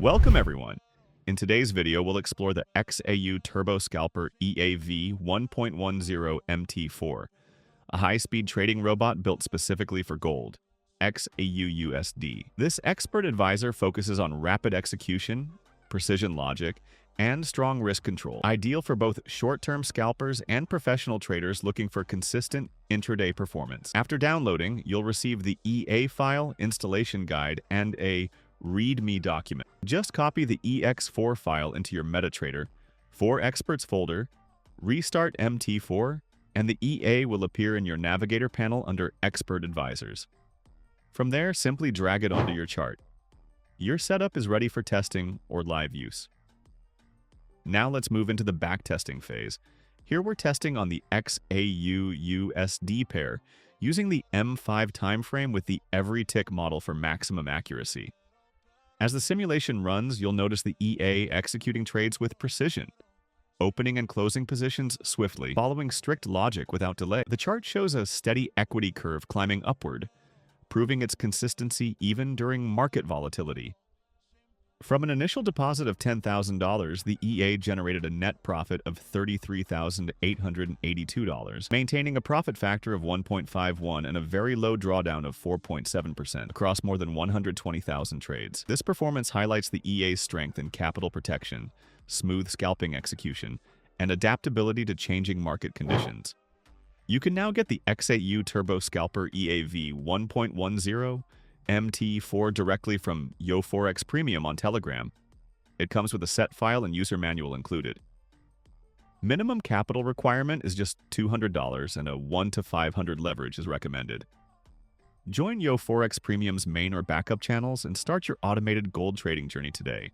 Welcome everyone. In today's video, we'll explore the XAU Turbo Scalper EAV 1.10 MT4, a high-speed trading robot built specifically for gold, XAUUSD. This expert advisor focuses on rapid execution, precision logic, and strong risk control, ideal for both short-term scalpers and professional traders looking for consistent intraday performance. After downloading, you'll receive the EA file, installation guide, and a README document. Just copy the EX4 file into your MetaTrader, For Experts folder, restart MT4, and the EA will appear in your Navigator panel under Expert Advisors. From there, simply drag it onto your chart. Your setup is ready for testing or live use. Now let's move into the backtesting phase. Here we're testing on the XAUUSD pair, using the M5 timeframe with the every tick model for maximum accuracy. As the simulation runs, you'll notice the EA executing trades with precision, opening and closing positions swiftly, following strict logic without delay. The chart shows a steady equity curve climbing upward, proving its consistency even during market volatility. From an initial deposit of $10,000, the EA generated a net profit of $33,882, maintaining a profit factor of 1.51 and a very low drawdown of 4.7% across more than 120,000 trades. This performance highlights the EA's strength in capital protection, smooth scalping execution, and adaptability to changing market conditions. You can now get the XAU Turbo Scalper EAV 1.10 MT4 directly from Forex Premium on Telegram. It comes with a set file and user manual included. Minimum capital requirement is just $200 and a 1 to 500 leverage is recommended. Join Forex Premium's main or backup channels and start your automated gold trading journey today.